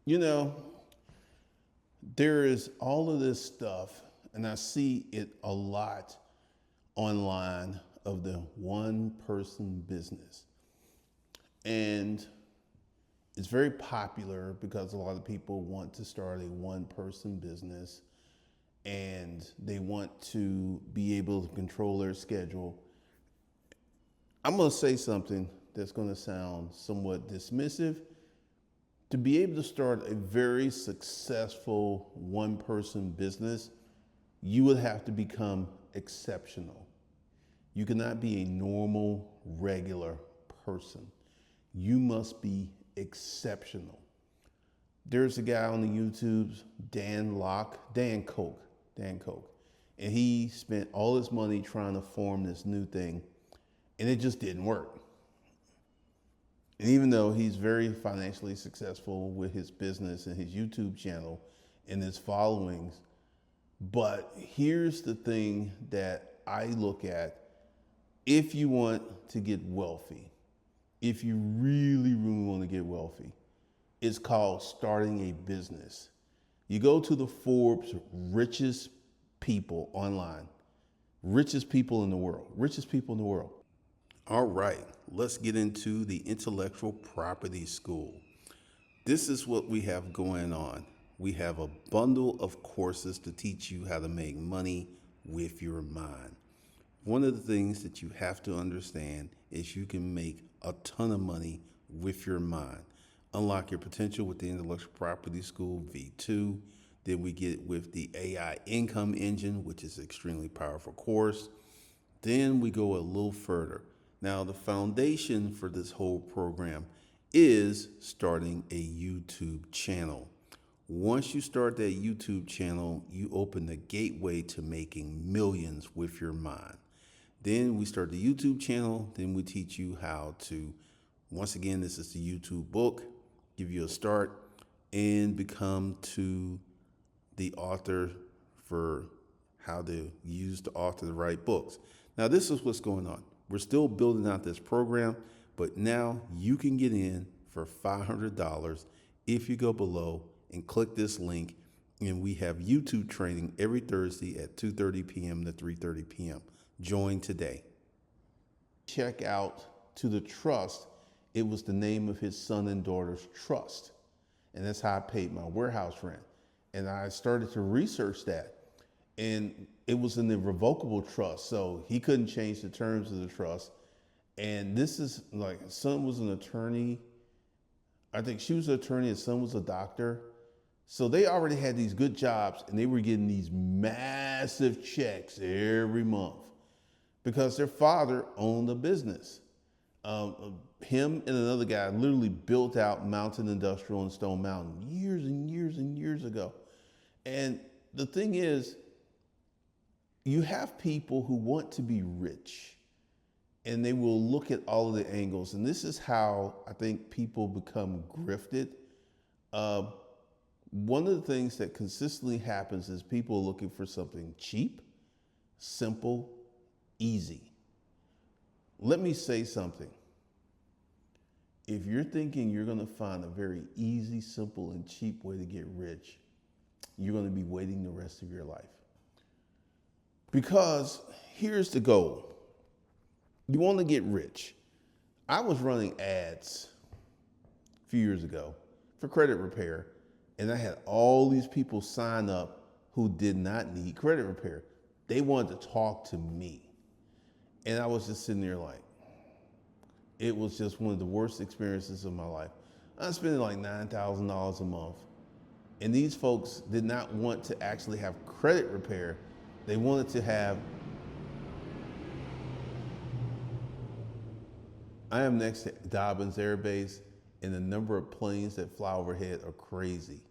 You know, there is all of this stuff, and I see it a lot online of the one person business. And it's very popular because a lot of people want to start a one person business and they want to be able to control their schedule. I'm going to say something that's going to sound somewhat dismissive. To be able to start a very successful one person business, you would have to become exceptional. You cannot be a normal, regular person. You must be exceptional. There's a guy on the YouTubes, Dan Koch, and he spent all his money trying to form this new thing, and it just didn't work. And even though he's very financially successful with his business and his YouTube channel and his followings, but here's the thing that I look at. If you want to get wealthy, if you really, really want to get wealthy, it's called starting a business. You go to the Forbes richest people online, richest people in the world, richest people in the world. All right, let's get into the intellectual property school. This is what we have going on. We have a bundle of courses to teach you how to make money with your mind. One of the things that you have to understand is you can make a ton of money with your mind. Unlock your potential with the Intellectual Property School V2. Then we get with the AI Income Engine, which is an extremely powerful course. Then we go a little further. Now, the foundation for this whole program is starting a YouTube channel. Once you start that YouTube channel, you open the gateway to making millions with your mind. Then we start the YouTube channel. Then we teach you how to, once again, this is the YouTube book, give you a start and become to the author for how to use the author to write books. Now, this is what's going on. We're still building out this program, but now you can get in for $500 if you go below and click this link. And we have YouTube training every Thursday at 2:30 p.m. to 3:30 p.m. Join today. Check out To the Trust. It was the name of his son and daughter's trust. And that's how I paid my warehouse rent. And I started to research that. And it was in the revocable trust. So he couldn't change the terms of the trust. And this is like, son was an attorney. I think she was an attorney, his son was a doctor. So they already had these good jobs and they were getting these massive checks every month because their father owned a business. Him and another guy literally built out Mountain Industrial in Stone Mountain years and years and years ago. And the thing is, you have people who want to be rich and they will look at all of the angles. And this is how I think people become grifted. One of the things that consistently happens is people are looking for something cheap, simple, easy. Let me say something. If you're thinking you're going to find a very easy, simple, and cheap way to get rich, you're going to be waiting the rest of your life. Because here's the goal. You want to get rich. I was running ads a few years ago for credit repair, and I had all these people sign up who did not need credit repair. They wanted to talk to me. And I was just sitting there like, it was just one of the worst experiences of my life. I was spending like $9,000 a month. And these folks did not want to actually have credit repair. They wanted to have, I am next to Dobbins Air Base, and the number of planes that fly overhead are crazy.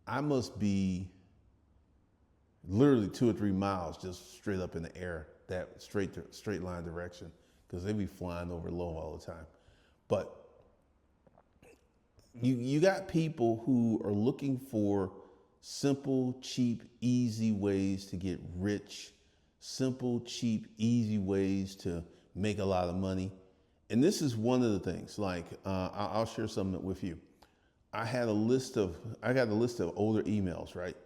I must be literally 2 or 3 miles just straight up in the air, that straight line direction, because they be flying over low all the time. But you got people who are looking for simple, cheap, easy ways to get rich, simple, cheap, easy ways to make a lot of money. And this is one of the things, like I'll share something with you. I got a list of older emails, right?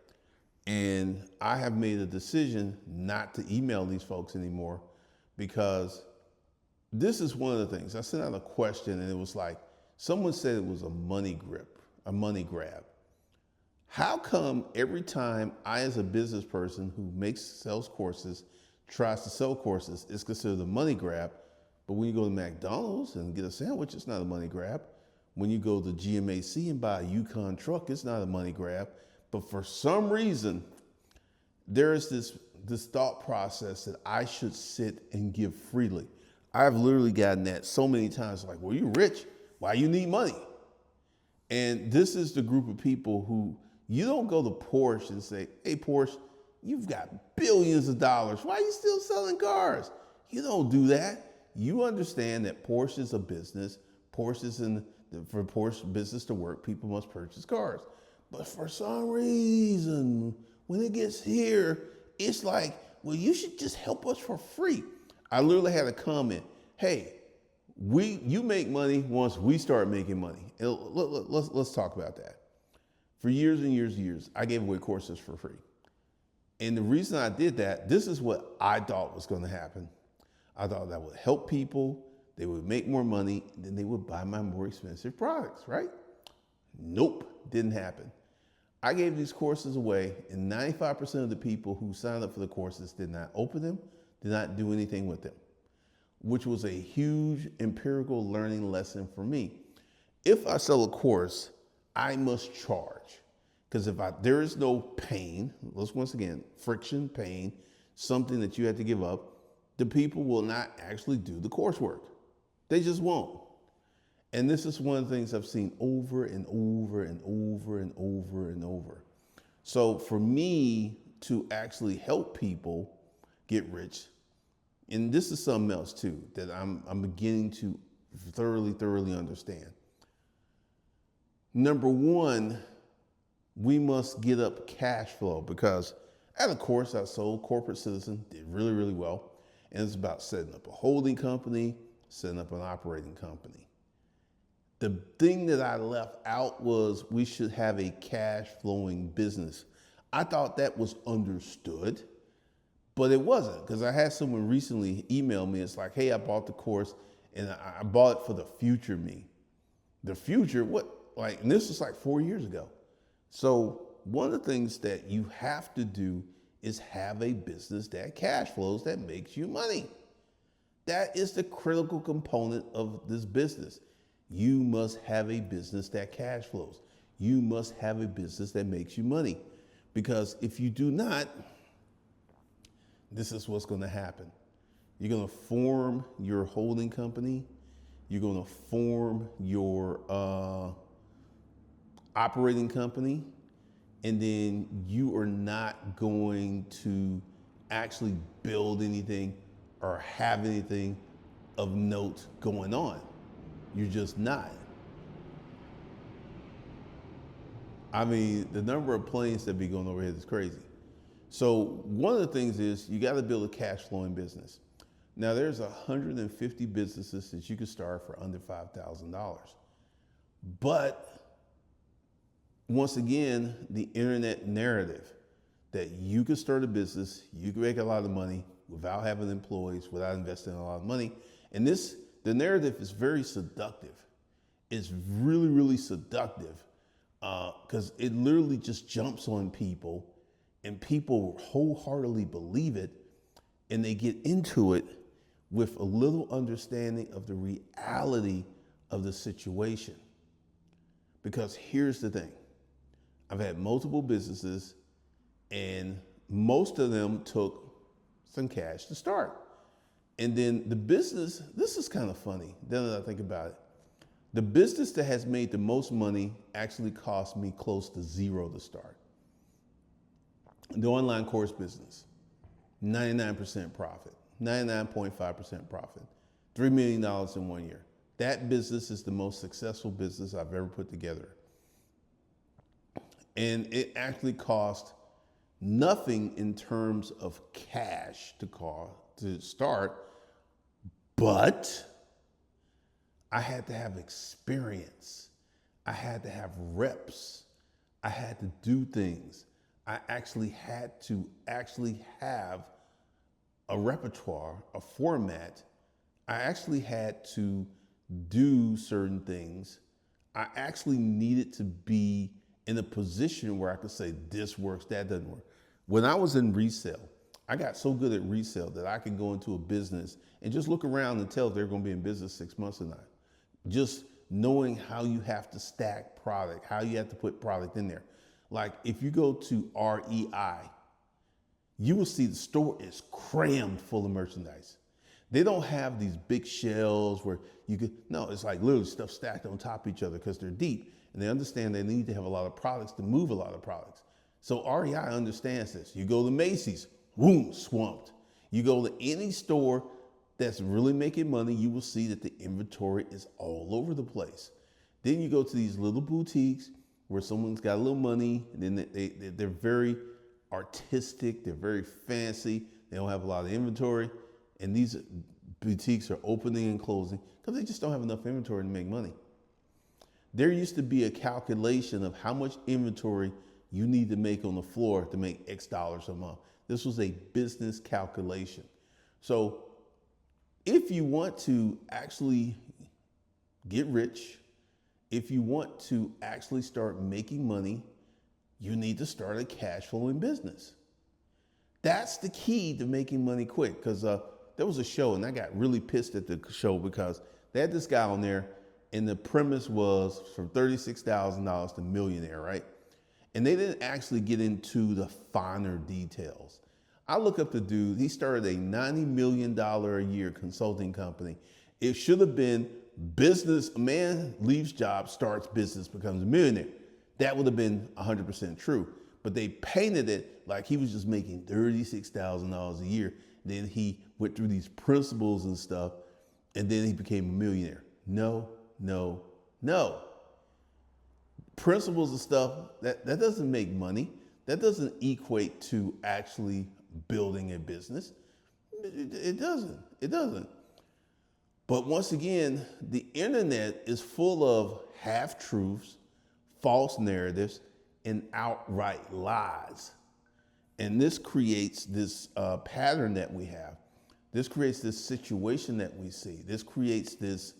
And I have made a decision not to email these folks anymore because this is one of the things. I sent out a question and it was like, someone said it was a money grab. How come every time I, as a business person who sells courses, tries to sell courses, it's considered a money grab, but when you go to McDonald's and get a sandwich, it's not a money grab. When you go to GMAC and buy a Yukon truck, it's not a money grab. But for some reason, there is this thought process that I should sit and give freely. I've literally gotten that so many times, like, well, you're rich, why you need money? And this is the group of people who, you don't go to Porsche and say, hey, Porsche, you've got billions of dollars. Why are you still selling cars? You don't do that. You understand that Porsche is a business. For Porsche business to work, people must purchase cars. But for some reason, when it gets here, it's like, well, you should just help us for free. I literally had a comment, hey, you make money once we start making money. Let's talk about that. For years and years and years, I gave away courses for free. And the reason I did that, this is what I thought was going to happen. I thought that would help people, they would make more money, and then they would buy my more expensive products, right? Nope, didn't happen. I gave these courses away, and 95% of the people who signed up for the courses did not open them, did not do anything with them, which was a huge empirical learning lesson for me. If I sell a course, I must charge. Because there is no pain, once again, friction, pain, something that you have to give up, the people will not actually do the coursework. They just won't. And this is one of the things I've seen over and over and over and over and over. So for me to actually help people get rich, and this is something else too, that I'm beginning to thoroughly understand. Number one, we must get up cash flow, because at a course I sold, Corporate Citizen, did really well. And it's about setting up a holding company, setting up an operating company. The thing that I left out was we should have a cash flowing business. I thought that was understood, but it wasn't, because I had someone recently email me. It's like, hey, I bought the course and I bought it for the future me. The future, what? Like, and this was like 4 years ago. So one of the things that you have to do is have a business that cash flows, that makes you money. That is the critical component of this business. You must have a business that cash flows. You must have a business that makes you money. Because if you do not, this is what's going to happen. You're going to form your holding company. You're going to form your operating company. And then you are not going to actually build anything or have anything of note going on. You're just not. I mean, the number of planes that be going overhead is crazy. So one of the things is you got to build a cash flowing business. Now there's 150 businesses that you can start for under $5,000. But once again, the internet narrative that you can start a business, you can make a lot of money without having employees, without investing a lot of money. And the narrative is very seductive. It's really seductive because it literally just jumps on people and people wholeheartedly believe it, and they get into it with a little understanding of the reality of the situation. Because here's the thing. I've had multiple businesses, and most of them took some cash to start. And then the business, this is kind of funny, now that I think about it. The business that has made the most money actually cost me close to zero to start. The online course business, 99% profit, 99.5% profit, $3 million in 1 year. That business is the most successful business I've ever put together. And it actually cost nothing in terms of cash to start, but I had to have experience. I had to have reps. I had to do things. I actually had to have a repertoire, a format. I actually had to do certain things. I actually needed to be in a position where I could say, this works, that doesn't work. When I was in resale, I got so good at resale that I could go into a business and just look around and tell if they're going to be in business 6 months or not. Just knowing how you have to stack product, how you have to put product in there. Like if you go to REI, you will see the store is crammed full of merchandise. They don't have these big shelves where you could, no, it's like literally stuff stacked on top of each other because they're deep and they understand they need to have a lot of products to move a lot of products. So REI understands this. You go to Macy's, boom, swamped. You go to any store that's really making money, you will see that the inventory is all over the place. Then you go to these little boutiques where someone's got a little money, and then they're very artistic, they're very fancy, they don't have a lot of inventory, and these boutiques are opening and closing because they just don't have enough inventory to make money. There used to be a calculation of how much inventory you need to make on the floor to make X dollars a month. This was a business calculation. So if you want to actually get rich, if you want to actually start making money, you need to start a cash flowing business. That's the key to making money quick. Because there was a show, and I got really pissed at the show because they had this guy on there, and the premise was from $36,000 to millionaire, right? And they didn't actually get into the finer details. I look up the dude, he started a $90 million a year consulting company. It should have been business, a man leaves job, starts business, becomes a millionaire. That would have been 100% true. But they painted it like he was just making $36,000 a year. Then he went through these principles and stuff, and then he became a millionaire. No, no, no. Principles and stuff, that doesn't make money. That doesn't equate to actually building a business. It doesn't. But once again, the internet is full of half-truths, false narratives, and outright lies. And this creates this pattern that we have. This creates this situation that we see. This creates this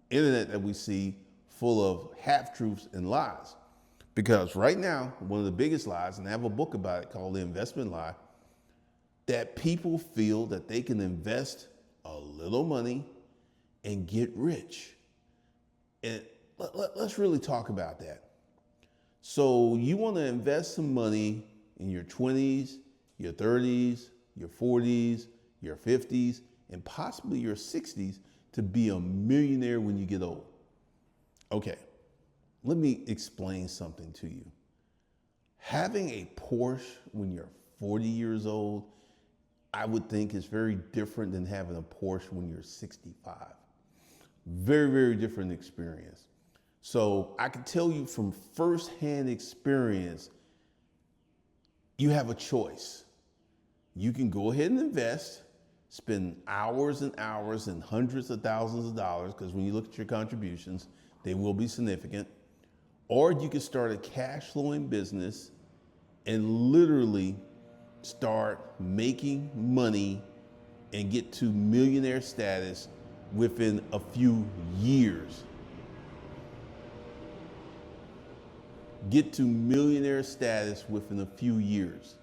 internet that we see full of half-truths and lies. Because right now, one of the biggest lies, and I have a book about it called The Investment Lie, that people feel that they can invest a little money and get rich. And let's really talk about that. So you want to invest some money in your 20s, your 30s, your 40s, your 50s, and possibly your 60s to be a millionaire when you get old. Okay, let me explain something to you. Having a Porsche when you're 40 years old, I would think is very different than having a Porsche when you're 65. Very, very different experience. So I can tell you from firsthand experience, you have a choice. You can go ahead and invest, spend hours and hours and hundreds of thousands of dollars, because when you look at your contributions, they will be significant. Or you can start a cash flowing business and literally start making money and get to millionaire status within a few years. Get to millionaire status within a few years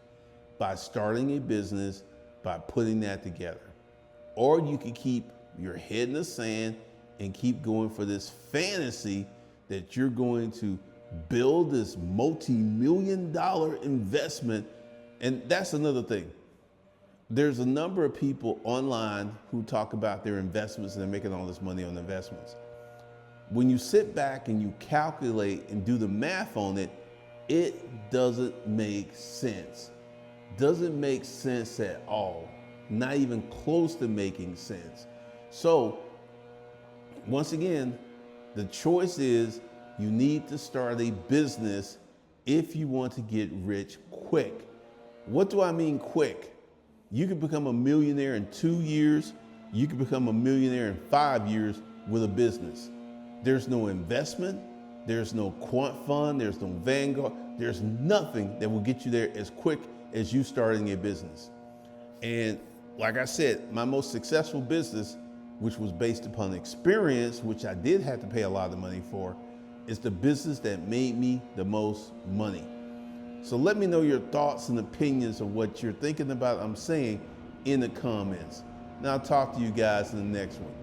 by starting a business, by putting that together. Or you can keep your head in the sand and keep going for this fantasy that you're going to build this multi-million-dollar investment. And that's another thing. There's a number of people online who talk about their investments and they're making all this money on investments. When you sit back and you calculate and do the math on it, it doesn't make sense. Doesn't make sense at all. Not even close to making sense. So, once again, the choice is you need to start a business if you want to get rich quick. What do I mean quick? You could become a millionaire in 2 years. You could become a millionaire in 5 years with a business. There's no investment, there's no quant fund, there's no Vanguard, there's nothing that will get you there as quick as you starting a business. And like I said, my most successful business, which was based upon experience, which I did have to pay a lot of money for, is the business that made me the most money. So let me know your thoughts and opinions of what you're thinking about I'm saying in the comments. Now I'll talk to you guys in the next one.